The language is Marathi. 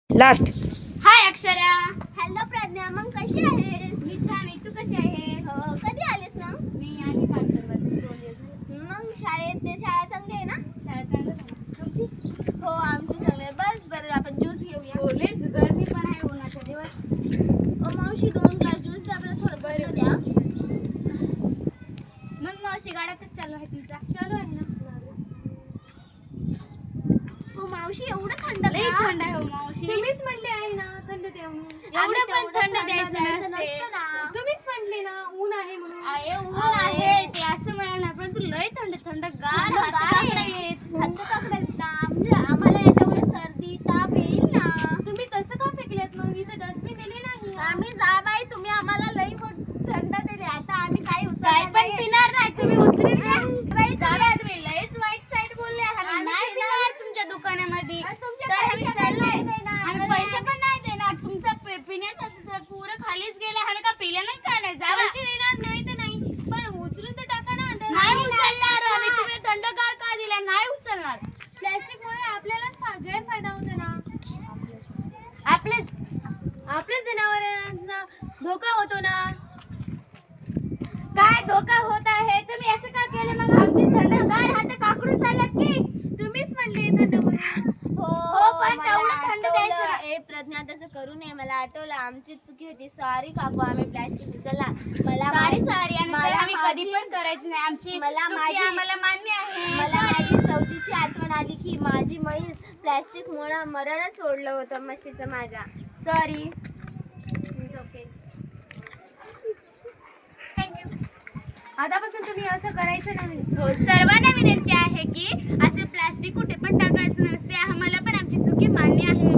लास्ट. हाय अक्षरा. हॅलो प्रज्ञा, मग कशी आहेस? मी छान आहे. तू कशी आहे? कधी आलीस मग? मी आली काल परवा 2 दिवस. मग शाळा चांगली आहे ना? शाळा चांगलं झालं. तुमची? हो आमची चांगली आहे. बस बरं आपण ज्यूस घेऊया. हो लेच गरमी पण आहे उन्हाचा दिवस. मावशी 2 ग्लास ज्यूस द्या बरं, थोडं बरं द्या. मग मावशी गाड्यातच चालू आहे तुमचा? चालू आहे ना. हो मावशी एवढं थंड लई का? थंड आहे हो मावशी. तुम्हीच म्हटले आहे ना थंड द्या म्हणून. एवढं पण तेवढं थंड द्यायचं द्यायचं नसते. नसतं ना. तुम्हीच म्हटले ना ऊन आहे म्हणून. आहे ऊन आहे ते असं म्हणाला, पण तू लय थंड थंड गार थंड गार हाताकडे आहे. येत. हाताकडे येता. म्हणजे आम्हाला याच्यामुळे सर्दी ताप येईल ना. तुम्ही तसं का फेकलेत मग? इथं डस्टबिन दिले नाही. आम्ही जा बाई, तुम्ही आम्हाला लई थंड दिली. आता आम्ही काही काय पण पिणार नाही तुम्ही उचलून द्या. बाई, जाऊया तुम्ही लयच वाईट साईड बोलले. आम्ही आम्ही नाही पिणार. पिणार तुमच्या दुकानामध्ये. आणि तुमचे तर आम्ही पैसे चाललोय. पण नाही देणार. आम्ही पैसे पण नाही देणार. तुमचा पिण्याचा तर पुरं खालीच गेले. आम्ही का पिलं नाही का नाही? जावा. पैसे देणार नाही तर नाही, पण उचलून तर टाका ना. नाही उचलणार आम्ही. तुम्ही थंडगार का दिला? नाही उचलणार. प्लॅस्टिकमुळे आपल्यालाच गैरफायदा होतो ना. आपल्या जनावरांना धोका होतो ना. काय धोका होत आहे? तुम्ही असं का केलं? मग आमची थंडगार हात काकडून चालत की? तुम्हीच म्हटले थंड म्हणून. हो, पण मला तेवढं थंड द्यायचं आठवलं. नाही. ए प्रज्ञा, तसं करू नये. मला आठवलं आमची चुकी होती. सॉरी काकू, आम्ही प्लॅस्टिक उचलला. मला सॉरी आणि मला तर आम्ही कधी माझी- पण करायचं नाही. आमची मला चुकी माझी- आम्हाला मान्य आहे. मला माझी 4थीची आठवण आली की माझी म्हैस प्लॅस्टिक मुळे मरणच सोडलं होतं म्हशीचं माझ्या. सॉरी. आतापासून तुम्ही असं करायचं नाही. हो, सर्वांना विनंती आहे की असे प्लास्टिक कुठे पण टाकायचं नसते. आम्हाला पण आमची चुकी मान्य आहे.